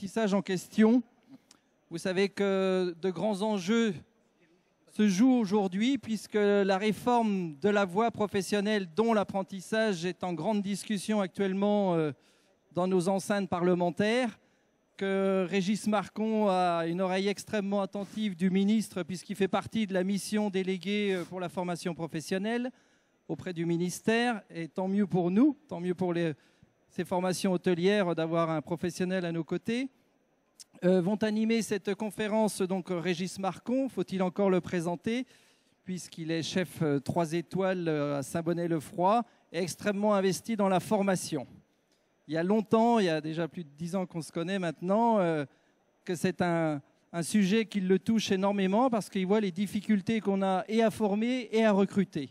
l'apprentissage en question. Vous savez que de grands enjeux se jouent aujourd'hui puisque la réforme de la voie professionnelle, dont l'apprentissage, est en grande discussion actuellement dans nos enceintes parlementaires, que Régis Marcon a une oreille extrêmement attentive du ministre puisqu'il fait partie de la mission déléguée pour la formation professionnelle auprès du ministère. Et tant mieux pour nous, tant mieux pour ces formations hôtelières d'avoir un professionnel à nos côtés. Vont animer cette conférence donc Régis Marcon, faut-il encore le présenter, puisqu'il est chef 3 étoiles à Saint-Bonnet-le-Froid et extrêmement investi dans la formation. Il y a longtemps, il y a déjà plus de 10 ans qu'on se connaît maintenant, que c'est un sujet qui le touche énormément parce qu'il voit les difficultés qu'on a et à former et à recruter.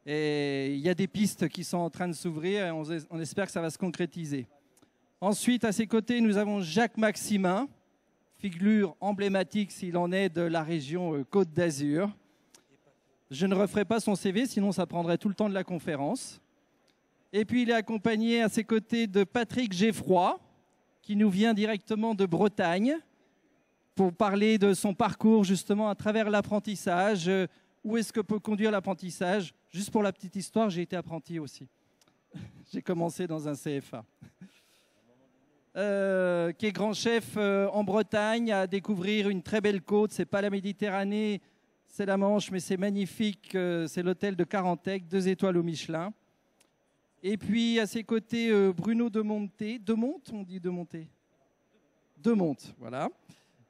Et il y a des pistes qui sont en train de s'ouvrir et on espère que ça va se concrétiser. Ensuite, à ses côtés, nous avons Jacques Maximin, figure emblématique s'il en est de la région Côte d'Azur. Je ne referai pas son CV, sinon ça prendrait tout le temps de la conférence. Et puis il est accompagné à ses côtés de Patrick Geffroy, qui nous vient directement de Bretagne, pour parler de son parcours justement à travers l'apprentissage. Où est-ce que peut conduire l'apprentissage? Juste pour la petite histoire, j'ai été apprenti aussi. J'ai commencé dans un CFA. Qui est grand chef en Bretagne, à découvrir une très belle côte. C'est pas la Méditerranée, c'est la Manche, mais c'est magnifique. C'est l'hôtel de Carantec, 2 étoiles au Michelin. Et puis à ses côtés, Bruno Demonté. Demonte, on dit Demonté. Demonte, voilà.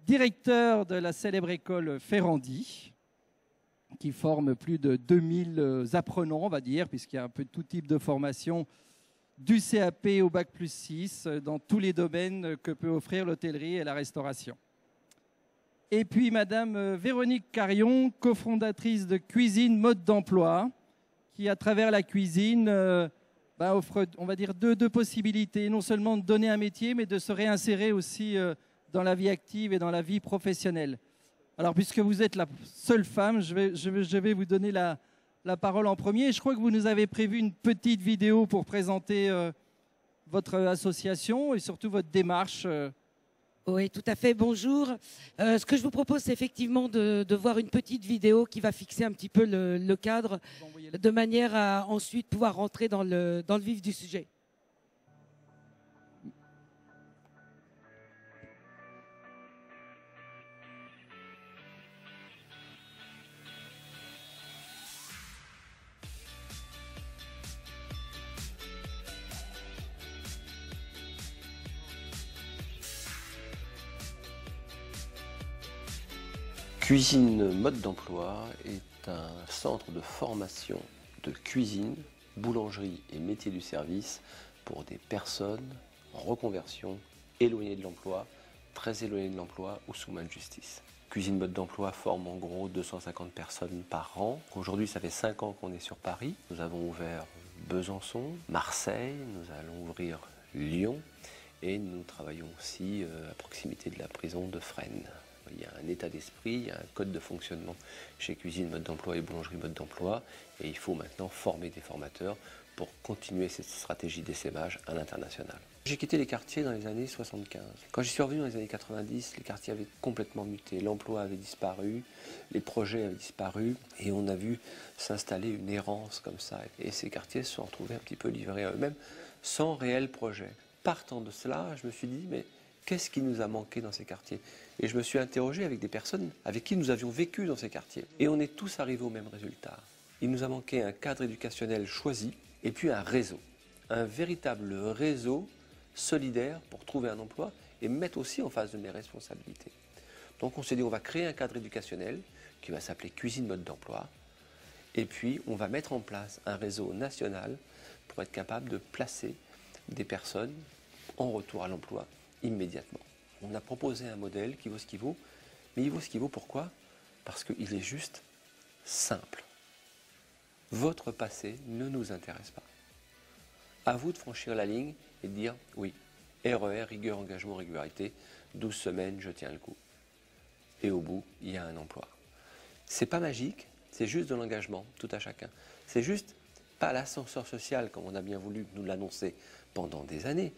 Directeur de la célèbre école Ferrandi, qui forme plus de 2000 apprenants, on va dire, puisqu'il y a un peu tout type de formation, du CAP au Bac+6, dans tous les domaines que peut offrir l'hôtellerie et la restauration. Et puis Madame Véronique Carion, cofondatrice de Cuisine Mode d'Emploi, qui à travers la cuisine offre, on va dire, deux possibilités, non seulement de donner un métier, mais de se réinsérer aussi dans la vie active et dans la vie professionnelle. Alors puisque vous êtes la seule femme, je vais vous donner la parole en premier. Je crois que vous nous avez prévu une petite vidéo pour présenter votre association et surtout votre démarche. Oui, tout à fait. Bonjour. Ce que je vous propose, c'est effectivement de voir une petite vidéo qui va fixer un petit peu le cadre de manière à ensuite pouvoir rentrer dans le vif du sujet. Cuisine Mode d'Emploi est un centre de formation de cuisine, boulangerie et métiers du service pour des personnes en reconversion, éloignées de l'emploi, très éloignées de l'emploi ou sous main de justice. Cuisine Mode d'Emploi forme en gros 250 personnes par an. Aujourd'hui, ça fait 5 ans qu'on est sur Paris. Nous avons ouvert Besançon, Marseille, nous allons ouvrir Lyon et nous travaillons aussi à proximité de la prison de Fresnes. Il y a un état d'esprit, il y a un code de fonctionnement chez Cuisine Mode d'Emploi et Boulangerie Mode d'Emploi. Et il faut maintenant former des formateurs pour continuer cette stratégie d'essaimage à l'international. J'ai quitté les quartiers dans les années 75. Quand j'y suis revenu dans les années 90, les quartiers avaient complètement muté. L'emploi avait disparu, les projets avaient disparu et on a vu s'installer une errance comme ça. Et ces quartiers se sont retrouvés un petit peu livrés à eux-mêmes sans réel projet. Partant de cela, je me suis dit, mais qu'est-ce qui nous a manqué dans ces quartiers? Et je me suis interrogé avec des personnes avec qui nous avions vécu dans ces quartiers. Et on est tous arrivés au même résultat. Il nous a manqué un cadre éducationnel choisi et puis un réseau. Un véritable réseau solidaire pour trouver un emploi et mettre aussi en face de mes responsabilités. Donc on s'est dit, on va créer un cadre éducationnel qui va s'appeler Cuisine Mode d'Emploi. Et puis on va mettre en place un réseau national pour être capable de placer des personnes en retour à l'emploi immédiatement. On a proposé un modèle qui vaut ce qu'il vaut, mais il vaut ce qu'il vaut pourquoi? Parce qu'il est juste simple. Votre passé ne nous intéresse pas. À vous de franchir la ligne et de dire oui, RER, rigueur, engagement, régularité, 12 semaines, je tiens le coup. Et au bout, il y a un emploi. C'est pas magique, c'est juste de l'engagement, tout à chacun. C'est juste pas l'ascenseur social comme on a bien voulu nous l'annoncer pendant des années.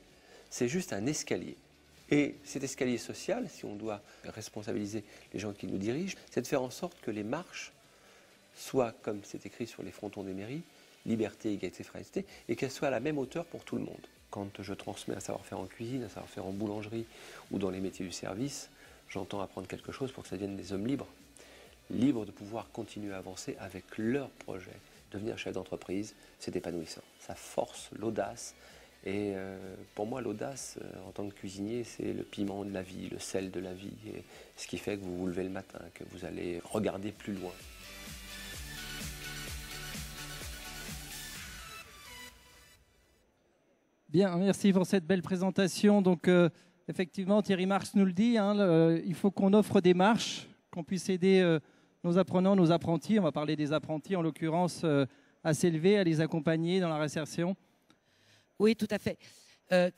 C'est juste un escalier. Et cet escalier social, si on doit responsabiliser les gens qui nous dirigent, c'est de faire en sorte que les marches soient, comme c'est écrit sur les frontons des mairies, liberté, égalité, fraternité, et qu'elles soient à la même hauteur pour tout le monde. Quand je transmets un savoir-faire en cuisine, un savoir-faire en boulangerie ou dans les métiers du service, j'entends apprendre quelque chose pour que ça devienne des hommes libres, libres de pouvoir continuer à avancer avec leur projet. Devenir chef d'entreprise, c'est épanouissant. Ça force l'audace. Et pour moi, l'audace, en tant que cuisinier, c'est le piment de la vie, le sel de la vie. Et ce qui fait que vous vous levez le matin, que vous allez regarder plus loin. Bien, merci pour cette belle présentation. Donc, effectivement, Thierry Marx nous le dit, hein, il faut qu'on offre des marches, qu'on puisse aider nos apprenants, nos apprentis. On va parler des apprentis, en l'occurrence, à s'élever, à les accompagner dans la réinsertion. Oui, tout à fait.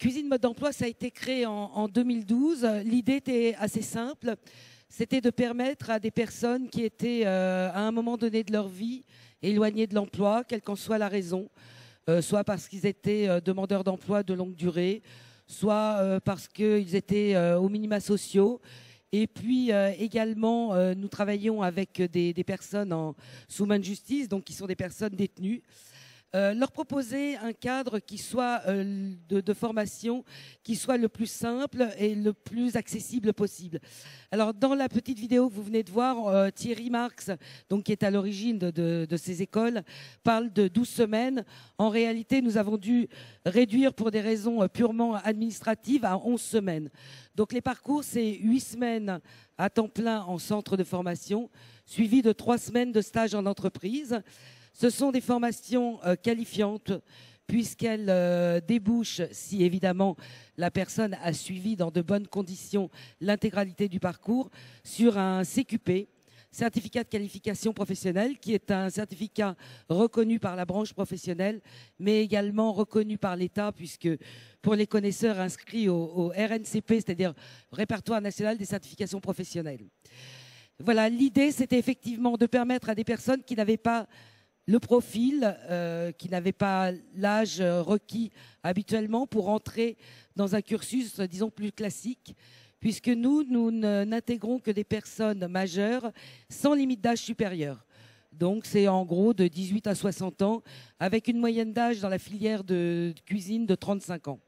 Cuisine Mode d'Emploi, ça a été créé en 2012. L'idée était assez simple. C'était de permettre à des personnes qui étaient, à un moment donné de leur vie, éloignées de l'emploi, quelle qu'en soit la raison, soit parce qu'ils étaient demandeurs d'emploi de longue durée, soit parce qu'ils étaient aux minima sociaux. Et puis également, nous travaillons avec des personnes sous main de justice, donc qui sont des personnes détenues. Leur proposer un cadre qui soit de formation qui soit le plus simple et le plus accessible possible. Alors dans la petite vidéo que vous venez de voir, Thierry Marx, donc, qui est à l'origine de ces écoles, parle de 12 semaines. En réalité, nous avons dû réduire pour des raisons purement administratives à 11 semaines. Donc les parcours, c'est 8 semaines à temps plein en centre de formation, suivi de 3 semaines de stage en entreprise. Ce sont des formations qualifiantes puisqu'elles débouchent, si évidemment la personne a suivi dans de bonnes conditions l'intégralité du parcours, sur un CQP, certificat de qualification professionnelle, qui est un certificat reconnu par la branche professionnelle, mais également reconnu par l'État, puisque pour les connaisseurs inscrits au RNCP, c'est-à-dire Répertoire national des certifications professionnelles. Voilà, l'idée, c'était effectivement de permettre à des personnes qui n'avaient pas le profil, qui n'avait pas l'âge requis habituellement pour entrer dans un cursus, disons, plus classique, puisque nous n'intégrons que des personnes majeures sans limite d'âge supérieure. Donc c'est en gros de 18 à 60 ans, avec une moyenne d'âge dans la filière de cuisine de 35 ans.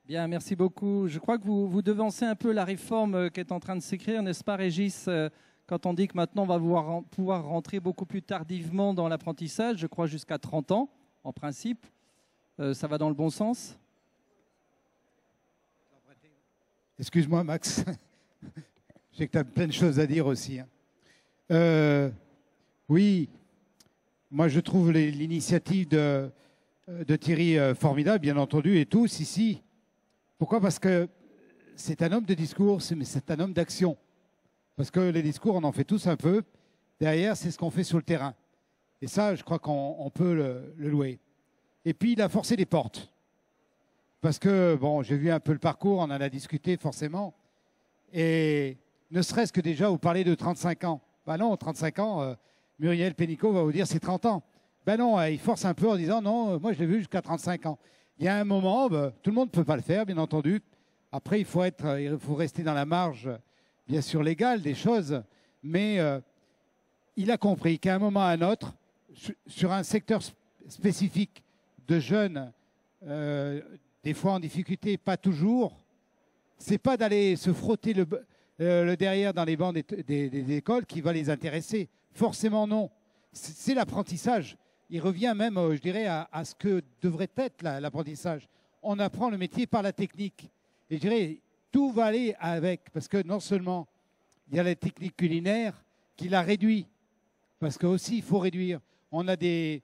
Bien, merci beaucoup. Je crois que vous devancez un peu la réforme qui est en train de s'écrire, n'est-ce pas, Régis ? Quand on dit que maintenant on va pouvoir rentrer beaucoup plus tardivement dans l'apprentissage, je crois jusqu'à 30 ans, en principe, ça va dans le bon sens? Excuse-moi, Max. Je sais que tu as plein de choses à dire aussi. Hein. Oui, moi je trouve l'initiative de Thierry formidable, bien entendu, et tous ici. Pourquoi? Parce que c'est un homme de discours, mais c'est un homme d'action. Parce que les discours, on en fait tous un peu. Derrière, c'est ce qu'on fait sur le terrain. Et ça, je crois qu'on peut le louer. Et puis, il a forcé les portes. Parce que, bon, j'ai vu un peu le parcours, on en a discuté forcément. Et ne serait-ce que déjà, vous parlez de 35 ans. Ben non, 35 ans, Muriel Pénicaud va vous dire c'est 30 ans. Ben non, il force un peu en disant non, moi je l'ai vu jusqu'à 35 ans. Il y a un moment, tout le monde ne peut pas le faire, bien entendu. Après, il faut rester dans la marge, bien sûr, légale des choses. Mais il a compris qu'à un moment ou à un autre, sur un secteur spécifique de jeunes, des fois en difficulté, pas toujours, c'est pas d'aller se frotter le derrière dans les bancs des écoles qui va les intéresser. Forcément non. C'est l'apprentissage. Il revient même, je dirais, à ce que devrait être l'apprentissage. On apprend le métier par la technique. Et je dirais, tout va aller avec, parce que non seulement il y a la technique culinaire qui la réduit, parce que aussi il faut réduire. On a des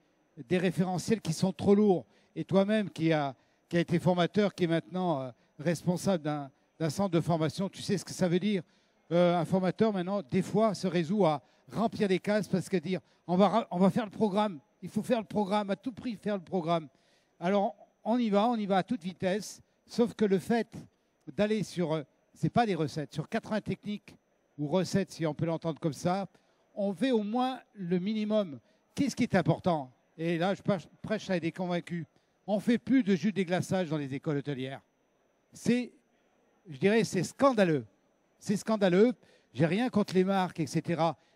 référentiels qui sont trop lourds. Et toi-même qui a été formateur, qui est maintenant responsable d'un centre de formation, tu sais ce que ça veut dire. Un formateur maintenant, des fois, se résout à remplir les cases parce que dire on va faire le programme. Il faut faire le programme, à tout prix faire le programme. Alors on y va à toute vitesse, sauf que le fait d'aller sur, c'est pas des recettes, sur 80 techniques ou recettes, si on peut l'entendre comme ça, on fait au moins le minimum. Qu'est-ce qui est important? Et là, je prêche à des convaincus. On ne fait plus de jus déglaçage dans les écoles hôtelières. C'est je dirais, c'est scandaleux. C'est scandaleux. J'ai rien contre les marques, etc.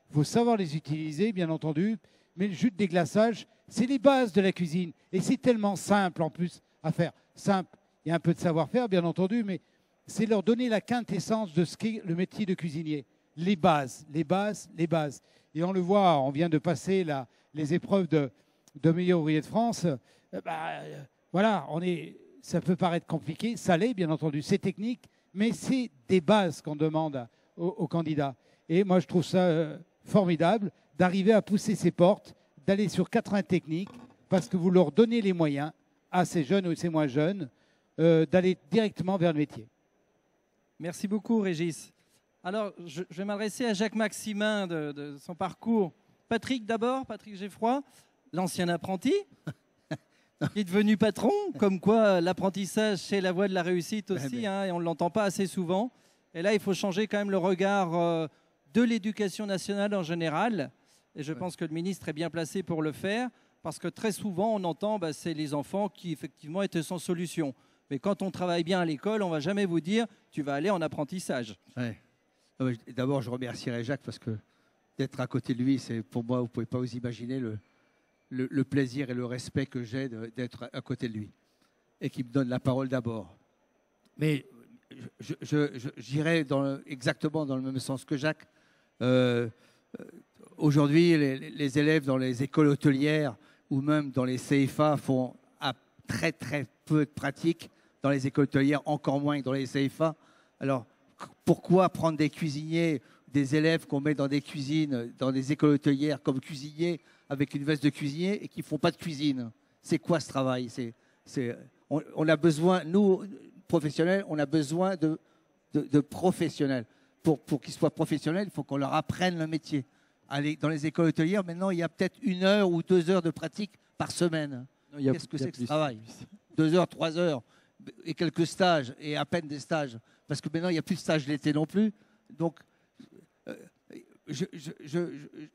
Il faut savoir les utiliser, bien entendu. Mais le jus de déglaçage, c'est les bases de la cuisine. Et c'est tellement simple, en plus, à faire. Simple. Il y a un peu de savoir-faire, bien entendu, mais c'est leur donner la quintessence de ce qu'est le métier de cuisinier. Les bases, les bases, les bases. Et on le voit, on vient de passer les épreuves de meilleur ouvrier de France. Voilà, ça peut paraître compliqué, ça l'est, bien entendu, c'est technique, mais c'est des bases qu'on demande aux candidats. Et moi, je trouve ça formidable d'arriver à pousser ces portes, d'aller sur 80 techniques, parce que vous leur donnez les moyens à ces jeunes ou ces moins jeunes d'aller directement vers le métier. Merci beaucoup, Régis. Alors, je vais m'adresser à Jacques Maximin de son parcours. Patrick d'abord, Patrick Geffroy, l'ancien apprenti, qui est devenu patron, comme quoi l'apprentissage, c'est la voie de la réussite aussi, hein, et on ne l'entend pas assez souvent. Et là, il faut changer quand même le regard de l'éducation nationale en général. Et je pense que le ministre est bien placé pour le faire, parce que très souvent, on entend c'est les enfants qui, effectivement, étaient sans solution. Mais quand on travaille bien à l'école, on ne va jamais vous dire « tu vas aller en apprentissage ouais. ». D'abord, je remercierai Jacques, parce que d'être à côté de lui, c'est pour moi, vous ne pouvez pas vous imaginer le plaisir et le respect que j'ai d'être à côté de lui. Et qui me donne la parole d'abord. Mais j'irai exactement dans le même sens que Jacques. Aujourd'hui, les élèves dans les écoles hôtelières ou même dans les CFA font très très peu de pratique. Dans les écoles hôtelières, encore moins que dans les CFA. Alors, pourquoi prendre des cuisiniers, des élèves qu'on met dans des cuisines, dans des écoles hôtelières comme cuisiniers, avec une veste de cuisinier et qui ne font pas de cuisine? C'est quoi ce travail? On a besoin, nous, professionnels, on a besoin de professionnels. Pour qu'ils soient professionnels, il faut qu'on leur apprenne le métier. Dans les écoles hôtelières, maintenant, il y a peut-être 1 heure ou 2 heures de pratique par semaine. Qu'est-ce que c'est que ce travail? 2 heures, 3 heures, et quelques stages, et à peine des stages. Parce que maintenant, il n'y a plus de stages l'été non plus. Donc,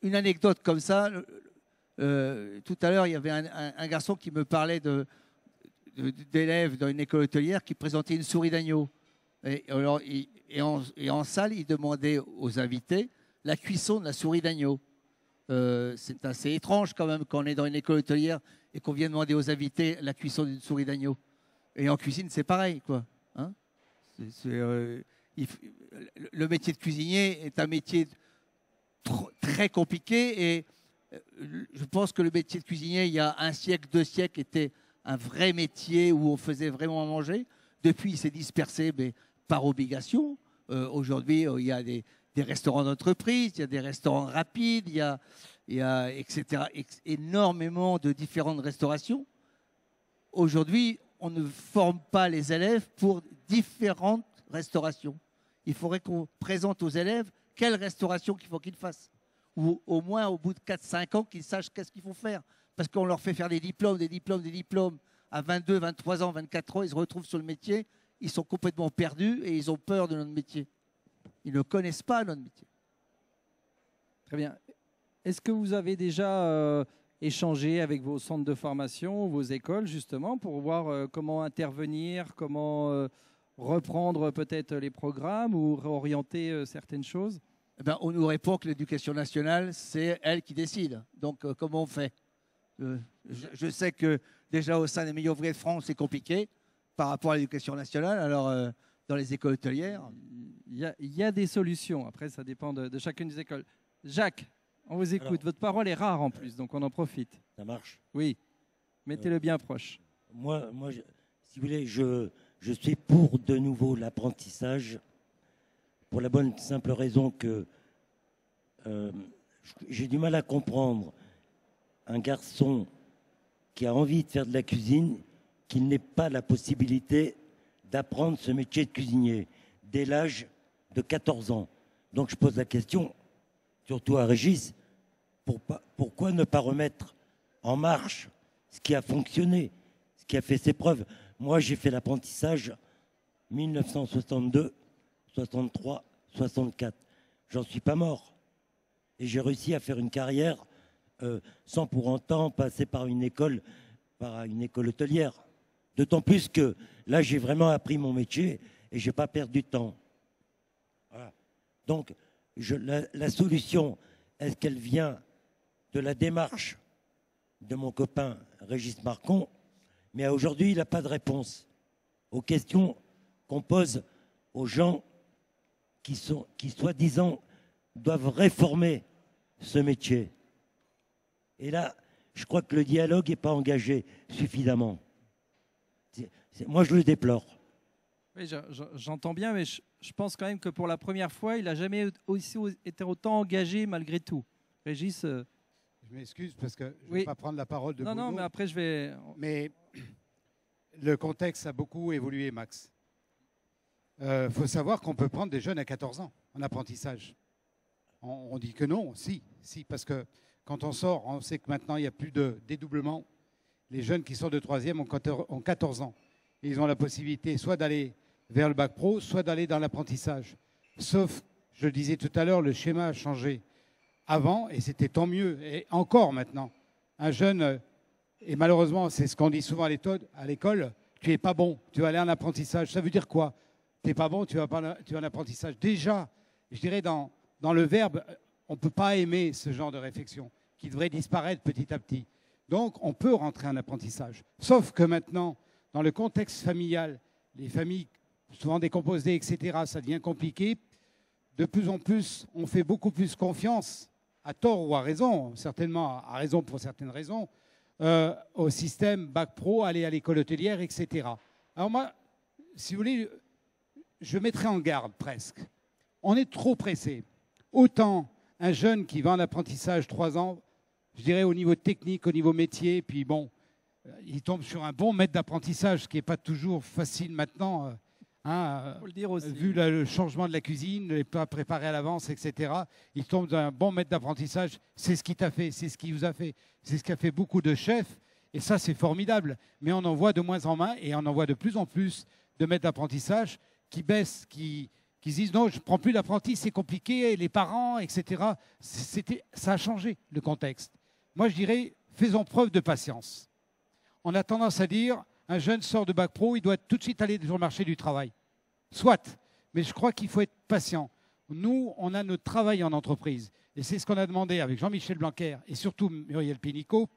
une anecdote comme ça, tout à l'heure, il y avait un garçon qui me parlait d'élèves dans une école hôtelière qui présentait une souris d'agneau. Et en salle, il demandait aux invités la cuisson de la souris d'agneau. C'est assez étrange quand même quand on est dans une école hôtelière et qu'on vient demander aux invités la cuisson d'une souris d'agneau. Et en cuisine, c'est pareil, quoi. Hein, le métier de cuisinier est un métier très compliqué et je pense que le métier de cuisinier, il y a 1 siècle, 2 siècles, était un vrai métier où on faisait vraiment à manger. Depuis, il s'est dispersé, mais par obligation. Aujourd'hui, il y a des restaurants d'entreprise, il y a des restaurants rapides, il y a etc., énormément de différentes restaurations. Aujourd'hui, on ne forme pas les élèves pour différentes restaurations. Il faudrait qu'on présente aux élèves quelle restauration qu'il faut qu'ils fassent. Ou au moins, au bout de 4-5 ans, qu'ils sachent qu'est-ce qu'il faut faire. Parce qu'on leur fait faire des diplômes. À 22, 23 ans, 24 ans, ils se retrouvent sur le métier. Ils sont complètement perdus et ils ont peur de notre métier. Ils ne connaissent pas notre métier. Très bien. Est-ce que vous avez déjà échangé avec vos centres de formation, vos écoles, justement, pour voir comment intervenir, comment reprendre peut-être les programmes ou réorienter certaines choses? On nous répond que l'éducation nationale, c'est elle qui décide. Donc, comment on fait? Je sais que déjà au sein des meilleurs ouvriers de France, c'est compliqué par rapport à l'éducation nationale. Alors, dans les écoles hôtelières, il y a des solutions. Après, ça dépend de chacune des écoles. Jacques, on vous écoute. Alors, votre parole est rare en plus, donc on en profite. Ça marche. Oui, mettez-le bien proche. Moi si vous voulez, je suis pour de nouveau l'apprentissage, pour la bonne simple raison que j'ai du mal à comprendre un garçon qui a envie de faire de la cuisine, qu'il n'ait pas la possibilité d'apprendre ce métier de cuisinier dès l'âge de 14 ans. Donc je pose la question, surtout à Régis, pourquoi ne pas remettre en marche ce qui a fonctionné, ce qui a fait ses preuves? Moi, j'ai fait l'apprentissage 1962, 63, 64. J'en suis pas mort. Et j'ai réussi à faire une carrière sans pour autant passer par une école hôtelière. D'autant plus que là, j'ai vraiment appris mon métier et je n'ai pas perdu du temps. Voilà. Donc, la solution, est-ce qu'elle vient de la démarche de mon copain Régis Marcon? Mais aujourd'hui, il n'a pas de réponse aux questions qu'on pose aux gens qui soi-disant, doivent réformer ce métier. Et là, je crois que le dialogue n'est pas engagé suffisamment. Moi, je le déplore. Oui, j'entends bien, mais je pense quand même que pour la première fois, il n'a jamais été autant engagé malgré tout. Régis Je m'excuse parce que je ne vais pas prendre la parole de Bruno. Non, mais après je vais... Mais le contexte a beaucoup évolué, Max. Faut savoir qu'on peut prendre des jeunes à 14 ans en apprentissage. On dit que non, si, parce que quand on sort, on sait que maintenant il n'y a plus de dédoublement. Les jeunes qui sortent de 3e ont 14 ans. Et ils ont la possibilité soit d'aller vers le bac pro, soit d'aller dans l'apprentissage. Sauf, je le disais tout à l'heure, le schéma a changé. Avant, et c'était tant mieux, et encore maintenant, un jeune, et malheureusement c'est ce qu'on dit souvent à l'école, tu n'es pas bon, tu vas aller en apprentissage. Ça veut dire quoi? Tu n'es pas bon, tu vas en apprentissage. Déjà, je dirais dans le verbe, on ne peut pas aimer ce genre de réflexion qui devrait disparaître petit à petit. Donc, on peut rentrer en apprentissage. Sauf que maintenant, dans le contexte familial, les familles souvent décomposées, etc., ça devient compliqué. De plus en plus, on fait beaucoup plus confiance, à tort ou à raison, certainement à raison pour certaines raisons, au système bac pro, aller à l'école hôtelière, etc. Alors moi, si vous voulez, je mettrai en garde presque. On est trop pressé. Autant un jeune qui va en apprentissage 3 ans, je dirais au niveau technique, au niveau métier, puis bon, il tombe sur un bon maître d'apprentissage, ce qui n'est pas toujours facile maintenant, faut le dire aussi. Vu le changement de la cuisine, les plats préparés à l'avance, etc. Il tombe dans un bon maître d'apprentissage, c'est ce qui t'a fait, c'est ce qui vous a fait, c'est ce qu'a fait beaucoup de chefs, et ça c'est formidable. Mais on en voit de moins en moins, et on en voit de plus en plus de maîtres d'apprentissage qui baissent, qui disent non, je ne prends plus d'apprenti, c'est compliqué, les parents, etc. Ça a changé le contexte. Moi je dirais, faisons preuve de patience. On a tendance à dire, un jeune sort de bac pro, il doit tout de suite aller sur le marché du travail. Soit, mais je crois qu'il faut être patient. Nous, on a notre travail en entreprise. Et c'est ce qu'on a demandé avec Jean-Michel Blanquer et surtout Muriel Pénicaud.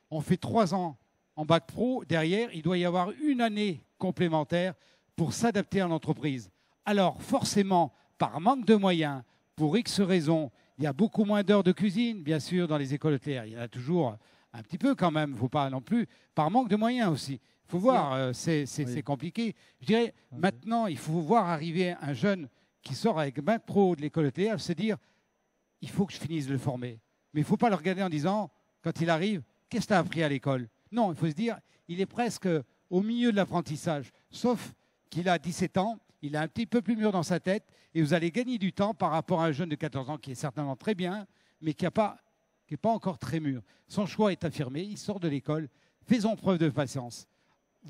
On fait 3 ans en bac pro. Derrière, il doit y avoir 1 année complémentaire pour s'adapter à l'entreprise. Alors, forcément, par manque de moyens, pour X raisons, il y a beaucoup moins d'heures de cuisine, bien sûr, dans les écoles hôtelières. Il y en a toujours un petit peu quand même, il ne faut pas non plus, par manque de moyens aussi. Il faut voir, c'est compliqué. Je dirais, maintenant, il faut voir arriver un jeune qui sort avec bac pro de l'école hôtelière, se dire, il faut que je finisse de le former. Mais il ne faut pas le regarder en disant, quand il arrive, qu'est-ce que tu as appris à l'école? Non, il faut se dire, il est presque au milieu de l'apprentissage, sauf qu'il a 17 ans, il est un petit peu plus mûr dans sa tête, et vous allez gagner du temps par rapport à un jeune de 14 ans qui est certainement très bien, mais qui n'est pas encore très mûr. Son choix est affirmé, il sort de l'école, faisons preuve de patience. Ne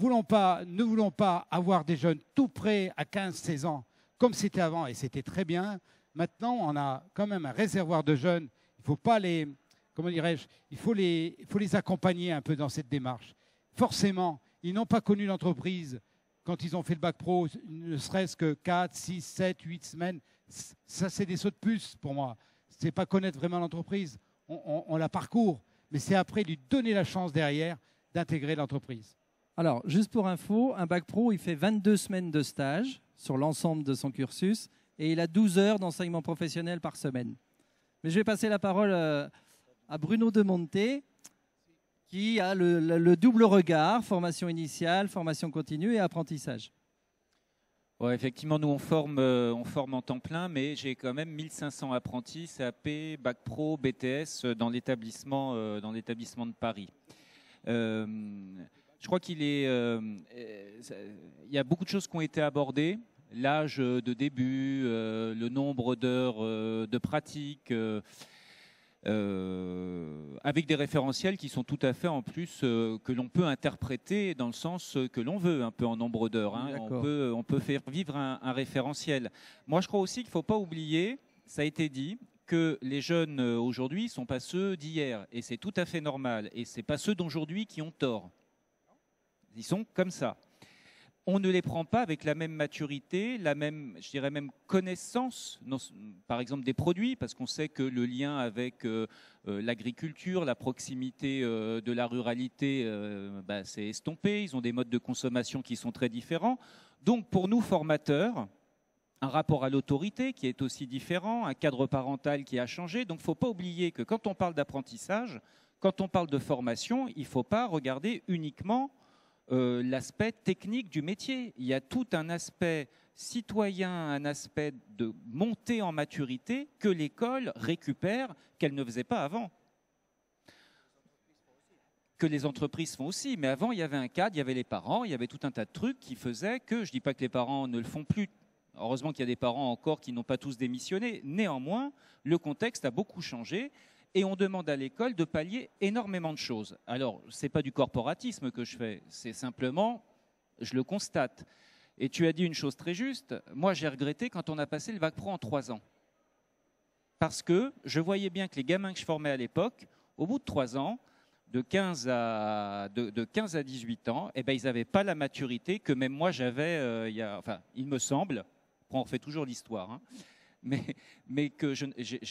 voulons pas avoir des jeunes tout prêts à 15-16 ans, comme c'était avant, et c'était très bien. Maintenant, on a quand même un réservoir de jeunes. Il ne faut pas les, comment dirais-je, il faut les accompagner un peu dans cette démarche. Forcément, ils n'ont pas connu l'entreprise quand ils ont fait le bac pro, ne serait-ce que 4, 6, 7, 8 semaines. Ça, c'est des sauts de puce pour moi. Ce n'est pas connaître vraiment l'entreprise. On la parcourt, mais c'est après lui donner la chance derrière d'intégrer l'entreprise. Alors, juste pour info, un bac pro, il fait 22 semaines de stage sur l'ensemble de son cursus et il a 12 heures d'enseignement professionnel par semaine. Mais je vais passer la parole à Bruno de Monte, qui a le double regard, formation initiale, formation continue et apprentissage. Ouais, effectivement, nous, on forme en temps plein, mais j'ai quand même 1500 apprentis, CAP, Bac Pro, BTS dans l'établissement de Paris. Je crois qu'il y a beaucoup de choses qui ont été abordées. L'âge de début, le nombre d'heures de pratique, avec des référentiels qui sont tout à fait en plus que l'on peut interpréter dans le sens que l'on veut, un peu en nombre d'heures. Hein. On peut faire vivre un référentiel. Moi, je crois aussi qu'il ne faut pas oublier, ça a été dit, que les jeunes aujourd'hui ne sont pas ceux d'hier. Et c'est tout à fait normal. Et ce n'est pas ceux d'aujourd'hui qui ont tort. Ils sont comme ça. on ne les prend pas avec la même maturité, la même, je dirais même connaissance, par exemple des produits, parce qu'on sait que le lien avec l'agriculture, la proximité de la ruralité, c'est estompé. Ils ont des modes de consommation qui sont très différents. Donc pour nous, formateurs, un rapport à l'autorité qui est aussi différent, un cadre parental qui a changé. Donc il ne faut pas oublier que quand on parle d'apprentissage, quand on parle de formation, il ne faut pas regarder uniquement l'aspect technique du métier. Il y a tout un aspect citoyen, un aspect de montée en maturité que l'école récupère qu'elle ne faisait pas avant. Que les entreprises font aussi. Mais avant, il y avait un cadre, il y avait les parents, il y avait tout un tas de trucs qui faisaient que, je ne dis pas que les parents ne le font plus. Heureusement qu'il y a des parents encore qui n'ont pas tous démissionné. Néanmoins, le contexte a beaucoup changé. Et on demande à l'école de pallier énormément de choses. Alors, ce n'est pas du corporatisme que je fais, c'est simplement, je le constate. Et tu as dit une chose très juste, moi j'ai regretté quand on a passé le bac pro en 3 ans. Parce que je voyais bien que les gamins que je formais à l'époque, au bout de 3 ans, de 15 à 18 ans, eh ben, ils n'avaient pas la maturité que même moi j'avais, il me semble, après on refait toujours l'histoire, hein, mais que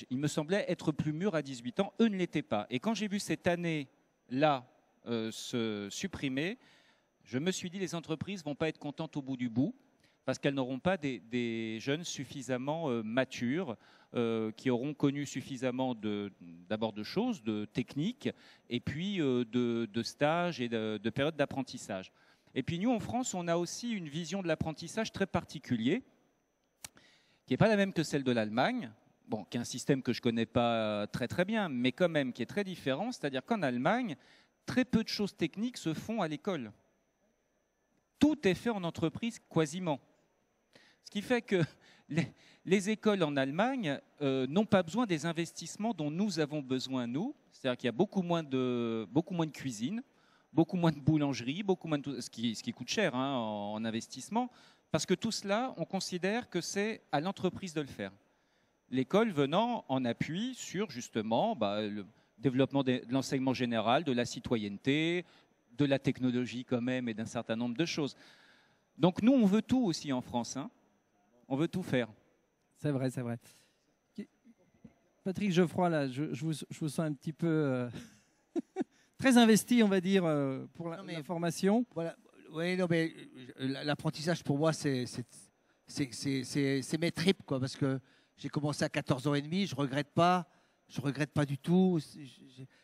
il me semblait être plus mûr à 18 ans, eux ne l'étaient pas. Et quand j'ai vu cette année-là se supprimer, je me suis dit les entreprises ne vont pas être contentes au bout du bout, parce qu'elles n'auront pas des jeunes suffisamment matures, qui auront connu suffisamment d'abord de choses, de techniques, et puis de stages et de périodes d'apprentissage. Et puis nous, en France, on a aussi une vision de l'apprentissage très particulière, qui n'est pas la même que celle de l'Allemagne, bon, qui est un système que je ne connais pas très très bien, mais quand même qui est très différent, c'est-à-dire qu'en Allemagne, très peu de choses techniques se font à l'école. Tout est fait en entreprise quasiment. Ce qui fait que les écoles en Allemagne n'ont pas besoin des investissements dont nous avons besoin, nous. C'est-à-dire qu'il y a beaucoup moins de cuisine, beaucoup moins de boulangerie, beaucoup moins de ce qui coûte cher hein, en investissement. Parce que tout cela, on considère que c'est à l'entreprise de le faire. L'école venant en appui sur justement le développement de l'enseignement général, de la citoyenneté, de la technologie quand même et d'un certain nombre de choses. Donc nous, on veut tout aussi en France. Hein. On veut tout faire. C'est vrai, c'est vrai. Patrick Geoffroy, là, je vous sens un petit peu très investi, on va dire, pour la formation. Voilà. Oui, non, mais l'apprentissage pour moi, c'est mes tripes, quoi, parce que j'ai commencé à 14 ans et demi, je regrette pas du tout.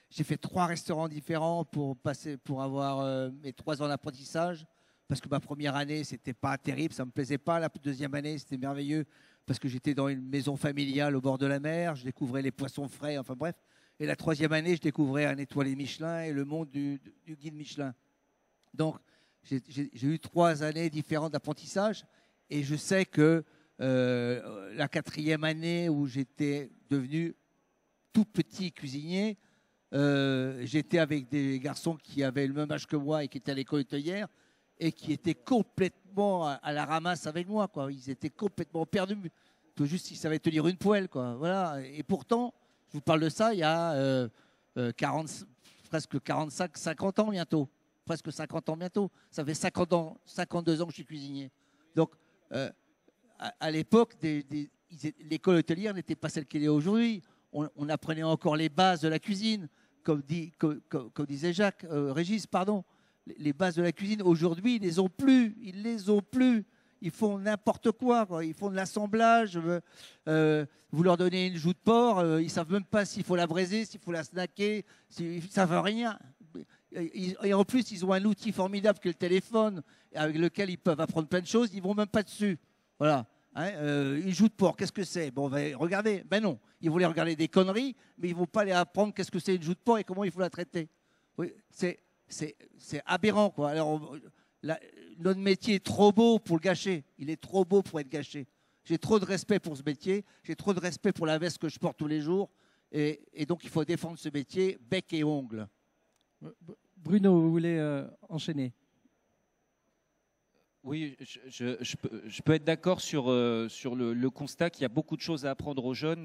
J'ai fait 3 restaurants différents pour avoir mes 3 ans d'apprentissage, parce que ma première année, c'était pas terrible, ça me plaisait pas. La deuxième année, c'était merveilleux, parce que j'étais dans une maison familiale au bord de la mer, je découvrais les poissons frais, enfin bref. Et la 3e année, je découvrais un étoilé Michelin et le monde du guide Michelin. Donc, j'ai eu 3 années différentes d'apprentissage et je sais que la 4e année où j'étais devenu tout petit cuisinier, j'étais avec des garçons qui avaient le même âge que moi et qui étaient à l'école hôtelière et qui étaient complètement à la ramasse avec moi, quoi. Ils étaient complètement perdus. Tout juste, ils savaient tenir une poêle, quoi. Voilà. Et pourtant, je vous parle de ça il y a presque 45, 50 ans bientôt. Presque 50 ans bientôt. Ça fait 52 ans que je suis cuisinier. Donc, à l'époque, l'école hôtelière n'était pas celle qu'elle est aujourd'hui. On apprenait encore les bases de la cuisine, comme disait Régis, pardon. Les bases de la cuisine, aujourd'hui, ils les ont plus. Ils les ont plus. Ils font n'importe quoi, quoi. Ils font de l'assemblage. Vous leur donnez une joue de porc, ils ne savent même pas s'il faut la braiser, s'il faut la snacker. Ils ne savent rien. Et en plus, ils ont un outil formidable que le téléphone, avec lequel ils peuvent apprendre plein de choses. Ils ne vont même pas dessus. Voilà. Hein, une joue de porc, qu'est-ce que c'est? Bon, regardez. Ben non, ils vont les regarder des conneries, mais ils ne vont pas les apprendre qu'est-ce que c'est une joue de porc et comment il faut la traiter. Oui, c'est aberrant, quoi. Alors, notre métier est trop beau pour le gâcher. Il est trop beau pour être gâché. J'ai trop de respect pour ce métier. J'ai trop de respect pour la veste que je porte tous les jours. Et donc, il faut défendre ce métier bec et ongles. Bruno, vous voulez enchaîner? Oui, je peux être d'accord sur le constat qu'il y a beaucoup de choses à apprendre aux jeunes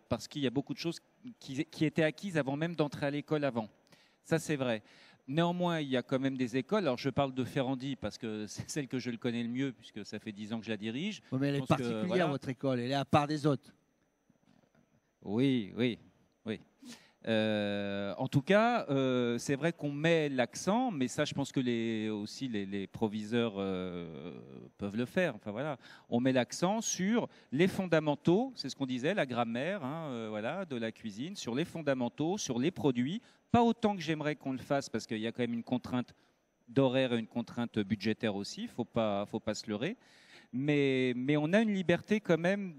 parce qu'il y a beaucoup de choses qui étaient acquises avant même d'entrer à l'école avant. Ça, c'est vrai. Néanmoins, il y a quand même des écoles. Alors, je parle de Ferrandi parce que c'est celle que je le connais le mieux, puisque ça fait 10 ans que je la dirige. Oui, mais elle est particulière, votre école. Elle est à part des autres. Oui, oui, oui. En tout cas, c'est vrai qu'on met l'accent, mais ça, je pense que les proviseurs peuvent le faire. Enfin, voilà. On met l'accent sur les fondamentaux, c'est ce qu'on disait, la grammaire voilà, de la cuisine, sur les fondamentaux, sur les produits. Pas autant que j'aimerais qu'on le fasse, parce qu'il y a quand même une contrainte d'horaire et une contrainte budgétaire aussi, il ne faut pas se leurrer. Mais on a une liberté quand même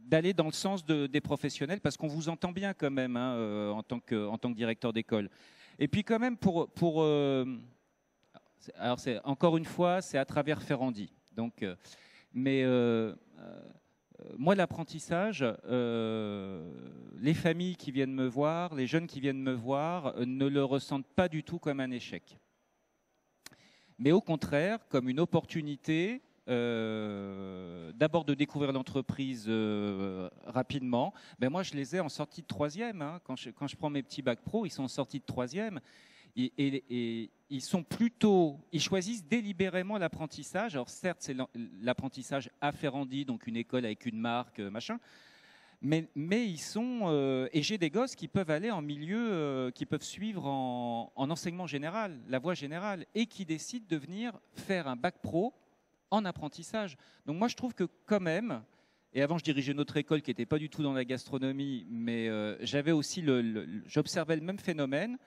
d'aller dans le sens des professionnels, parce qu'on vous entend bien quand même en tant que directeur d'école. Et puis quand même, alors encore une fois, c'est à travers Ferrandi. Donc, moi, l'apprentissage, les familles qui viennent me voir, les jeunes qui viennent me voir, ne le ressentent pas du tout comme un échec. Mais au contraire, comme une opportunité, d'abord de découvrir l'entreprise rapidement. Ben moi, je les ai en sortie de 3e. Quand je prends mes petits bacs pro, ils sont en sortie de 3e. Et ils sont plutôt, ils choisissent délibérément l'apprentissage. Alors certes, c'est l'apprentissage à Ferrandi, donc une école avec une marque, machin. Mais ils sont, et j'ai des gosses qui peuvent aller en milieu, qui peuvent suivre en enseignement général, la voie générale, et qui décident de venir faire un bac pro en apprentissage. Donc moi, je trouve que quand même, et avant je dirigeais notre école qui n'était pas du tout dans la gastronomie, mais j'avais aussi j'observais le même phénomène,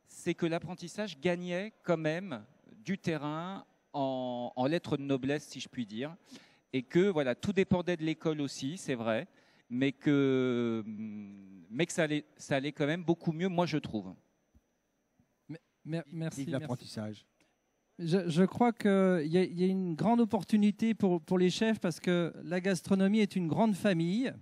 c'est que l'apprentissage gagnait quand même du terrain en lettres de noblesse, si je puis dire, et que voilà, tout dépendait de l'école aussi, c'est vrai, mais que ça allait quand même beaucoup mieux, moi je trouve. Merci. L'apprentissage. Je crois qu'il y a une grande opportunité pour les chefs, parce que la gastronomie est une grande famille.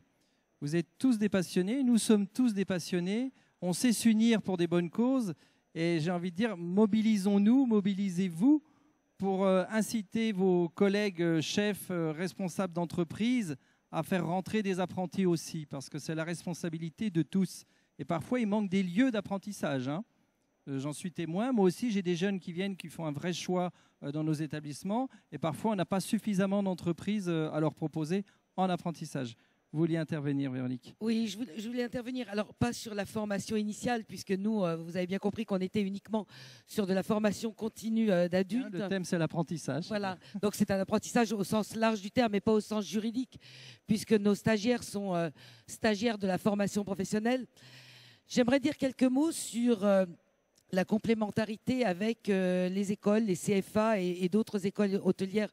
Vous êtes tous des passionnés, nous sommes tous des passionnés. On sait s'unir pour des bonnes causes. Et j'ai envie de dire, mobilisons-nous, mobilisez-vous pour inciter vos collègues chefs, responsables d'entreprise à faire rentrer des apprentis aussi, parce que c'est la responsabilité de tous. Et parfois, il manque des lieux d'apprentissage. J'en suis témoin. Moi aussi, j'ai des jeunes qui viennent, qui font un vrai choix dans nos établissements. Et parfois, on n'a pas suffisamment d'entreprises à leur proposer en apprentissage. Vous vouliez intervenir, Véronique? Oui, je voulais intervenir. Alors, pas sur la formation initiale, puisque nous, vous avez bien compris qu'on était uniquement sur de la formation continue d'adultes. Le thème, c'est l'apprentissage. Voilà. Donc, c'est un apprentissage au sens large du terme, mais pas au sens juridique, puisque nos stagiaires sont stagiaires de la formation professionnelle. J'aimerais dire quelques mots sur la complémentarité avec les écoles, les CFA et d'autres écoles hôtelières,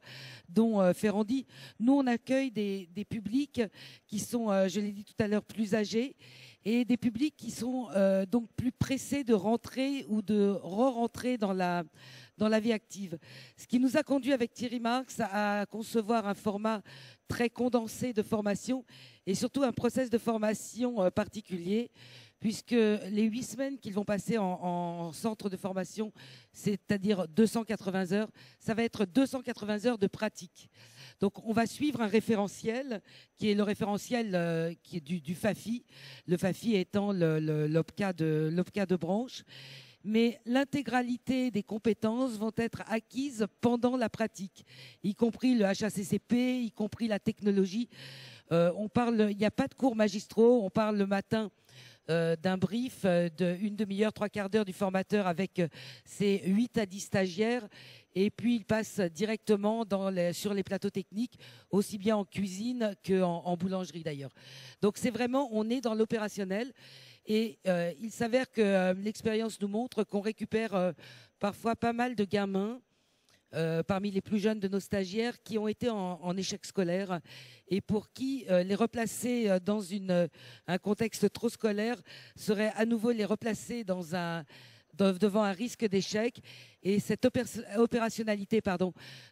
dont Ferrandi. Nous, on accueille des publics qui sont, je l'ai dit tout à l'heure, plus âgés, et des publics qui sont donc plus pressés de rentrer ou de re-rentrer dans la vie active. Ce qui nous a conduit avec Thierry Marx à concevoir un format très condensé de formation et surtout un process de formation particulier, puisque les 8 semaines qu'ils vont passer en centre de formation, c'est-à-dire 280 heures, ça va être 280 heures de pratique. Donc on va suivre un référentiel qui est le référentiel qui est du FAFI, le FAFI étant l'OPCA de branche. Mais l'intégralité des compétences vont être acquises pendant la pratique, y compris le HACCP, y compris la technologie. Il n'y a pas de cours magistraux, on parle le matin d'un brief d'une demi-heure, 3/4 d'heure du formateur avec ses 8 à 10 stagiaires, et puis il passe directement sur les plateaux techniques, aussi bien en cuisine qu'en boulangerie d'ailleurs. Donc c'est vraiment, on est dans l'opérationnel, et il s'avère que l'expérience nous montre qu'on récupère parfois pas mal de gamins parmi les plus jeunes de nos stagiaires qui ont été en échec scolaire et pour qui les replacer dans un contexte trop scolaire serait à nouveau les replacer devant un risque d'échec. Et cette opérationnalité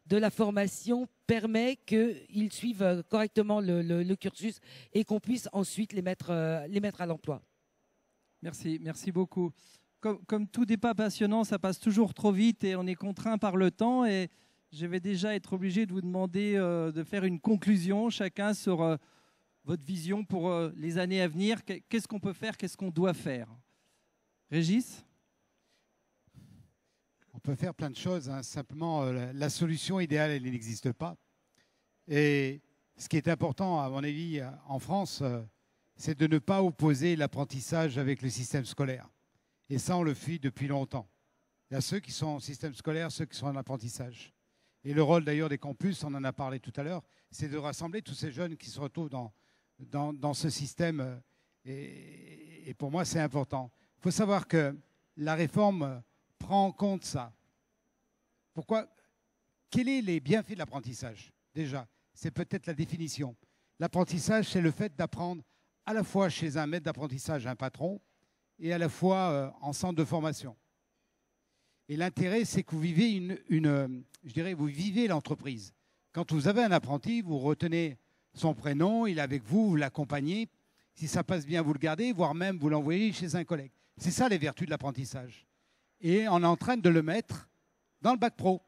de la formation permet qu'ils suivent correctement le cursus et qu'on puisse ensuite les mettre à l'emploi. Merci beaucoup. Comme tout débat passionnant, ça passe toujours trop vite et on est contraint par le temps. Et je vais déjà être obligé de vous demander de faire une conclusion, chacun sur votre vision pour les années à venir. Qu'est-ce qu'on peut faire, qu'est-ce qu'on doit faire? Régis? On peut faire plein de choses, hein. Simplement, la solution idéale, elle n'existe pas. Et ce qui est important, à mon avis, en France, c'est de ne pas opposer l'apprentissage avec le système scolaire. Et ça, on le fait depuis longtemps. Il y a ceux qui sont en système scolaire, ceux qui sont en apprentissage. Et le rôle d'ailleurs des campus, on en a parlé tout à l'heure, c'est de rassembler tous ces jeunes qui se retrouvent dans ce système. Et pour moi, c'est important. Il faut savoir que la réforme prend en compte ça. Pourquoi? Quels sont les bienfaits de l'apprentissage? Déjà, c'est peut-être la définition. L'apprentissage, c'est le fait d'apprendre à la fois chez un maître d'apprentissage, un patron, et à la fois en centre de formation. Et l'intérêt, c'est que vous vivez je dirais, vous vivez l'entreprise. Quand vous avez un apprenti, vous retenez son prénom, il est avec vous, vous l'accompagnez. Si ça passe bien, vous le gardez, voire même vous l'envoyez chez un collègue. C'est ça les vertus de l'apprentissage. Et on est en train de le mettre dans le bac pro.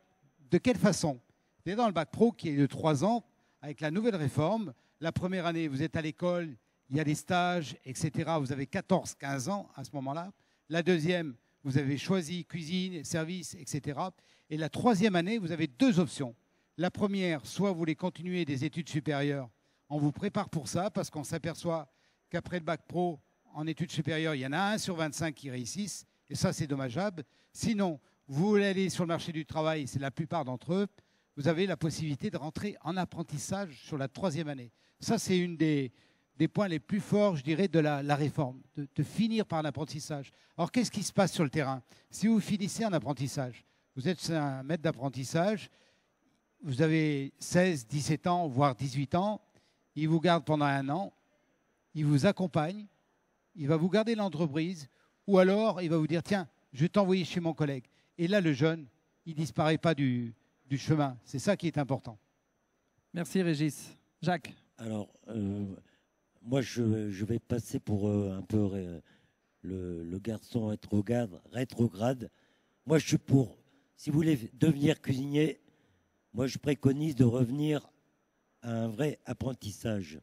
De quelle façon? Vous êtes dans le bac pro qui est de 3 ans, avec la nouvelle réforme. La première année, vous êtes à l'école, il y a des stages, etc. Vous avez 14-15 ans à ce moment-là. La deuxième, vous avez choisi cuisine, service, etc. Et la troisième année, vous avez 2 options. La première, soit vous voulez continuer des études supérieures, on vous prépare pour ça, parce qu'on s'aperçoit qu'après le bac pro, en études supérieures, il y en a 1 sur 25 qui réussissent, et ça, c'est dommageable. Sinon, vous voulez aller sur le marché du travail, c'est la plupart d'entre eux, vous avez la possibilité de rentrer en apprentissage sur la 3e année. Ça, c'est une des points les plus forts, je dirais, de la réforme, de finir par un apprentissage. Alors, qu'est-ce qui se passe sur le terrain? Si vous finissez un apprentissage, vous êtes un maître d'apprentissage, vous avez 16, 17 ans, voire 18 ans, il vous garde pendant 1 an, il vous accompagne, il va vous garder l'entreprise, ou alors il va vous dire, tiens, je vais t'envoyer chez mon collègue. Et là, le jeune, il ne disparaît pas du chemin. C'est ça qui est important. Merci Régis. Jacques? Alors, moi, je vais passer pour un peu le garçon rétrograde. Moi, je suis pour, si vous voulez devenir cuisinier, moi, je préconise de revenir à un vrai apprentissage.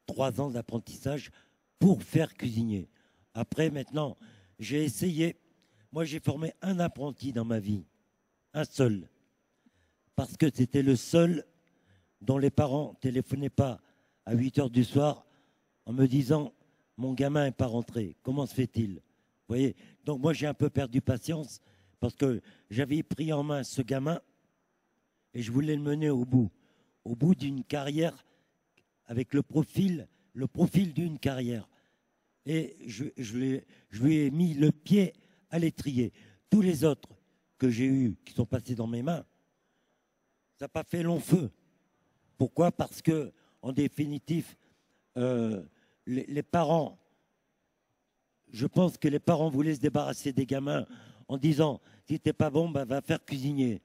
3 ans d'apprentissage pour faire cuisinier. Après, maintenant, j'ai essayé. Moi, j'ai formé un apprenti dans ma vie. Un seul. Parce que c'était le seul dont les parents ne téléphonaient pas à 8 h du soir en me disant « Mon gamin n'est pas rentré. Comment se fait-il » Vous voyez? Donc, moi, j'ai un peu perdu patience parce que j'avais pris en main ce gamin et je voulais le mener au bout d'une carrière avec le profil d'une carrière. Et je lui ai mis le pied à l'étrier. Tous les autres que j'ai eus, qui sont passés dans mes mains, ça n'a pas fait long feu. Pourquoi? Parce que, en définitive, les parents, je pense que les parents voulaient se débarrasser des gamins en disant, si t'es pas bon, bah, va faire cuisinier.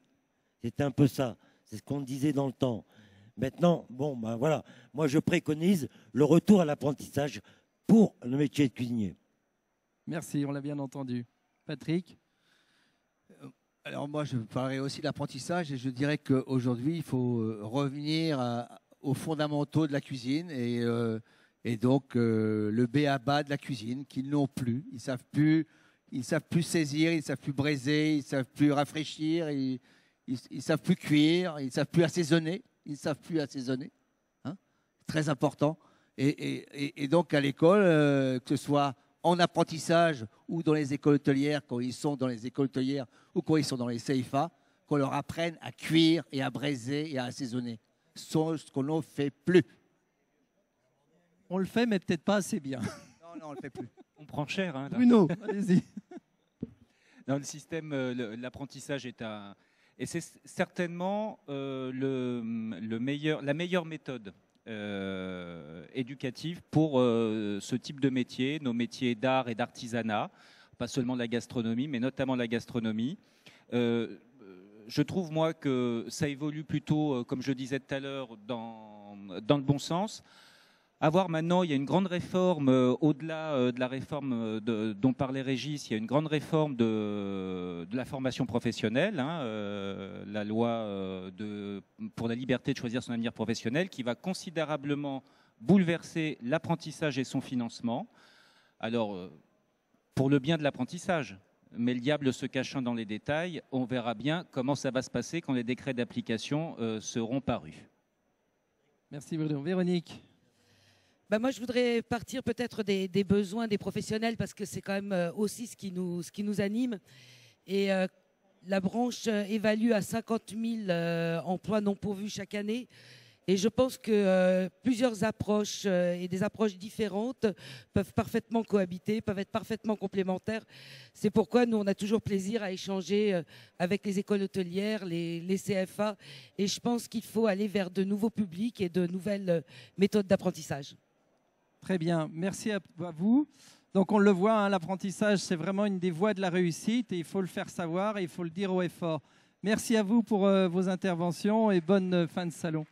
C'était un peu ça. C'est ce qu'on disait dans le temps. Maintenant, bon, ben voilà, moi je préconise le retour à l'apprentissage pour le métier de cuisinier. Merci, on l'a bien entendu. Patrick? Alors moi, je parlerai aussi de l'apprentissage et je dirais qu'aujourd'hui, il faut revenir aux fondamentaux de la cuisine et donc le b.a.-ba de la cuisine qu'ils n'ont plus. Ils savent plus saisir, ils savent plus braiser, ils savent plus rafraîchir, ils savent plus cuire, ils savent plus assaisonner. Ils ne savent plus assaisonner. Hein, très important. Et donc, à l'école, que ce soit en apprentissage ou dans les écoles hôtelières, quand ils sont dans les écoles hôtelières ou quand ils sont dans les CFA, qu'on leur apprenne à cuire et à braiser et à assaisonner. Ce qu'on ne fait plus. On le fait, mais peut-être pas assez bien. Non, on ne le fait plus. On prend cher. Hein, Bruno, allez-y. Dans le système, l'apprentissage est un... Et c'est certainement la meilleure méthode éducative pour ce type de métier, nos métiers d'art et d'artisanat, pas seulement la gastronomie, mais notamment la gastronomie. Je trouve, moi, que ça évolue plutôt, comme je disais tout à l'heure, dans le bon sens. À voir maintenant, il y a une grande réforme, au-delà de la réforme dont parlait Régis, il y a une grande réforme de la formation professionnelle, hein, la loi pour la liberté de choisir son avenir professionnel, qui va considérablement bouleverser l'apprentissage et son financement. Alors, pour le bien de l'apprentissage, Mais le diable se cachant dans les détails, on verra bien comment ça va se passer quand les décrets d'application seront parus. Merci Bruno. Véronique? Moi, je voudrais partir peut-être des besoins des professionnels parce que c'est quand même aussi ce qui nous anime. Et la branche évalue à 50 000 emplois non pourvus chaque année. Et je pense que plusieurs approches et des approches différentes peuvent parfaitement cohabiter, peuvent être parfaitement complémentaires. C'est pourquoi nous, on a toujours plaisir à échanger avec les écoles hôtelières, les CFA. Et je pense qu'il faut aller vers de nouveaux publics et de nouvelles méthodes d'apprentissage. Très bien, merci à vous. Donc on le voit, hein, l'apprentissage, c'est vraiment une des voies de la réussite et il faut le faire savoir et il faut le dire haut et fort. Merci à vous pour vos interventions et bonne fin de salon.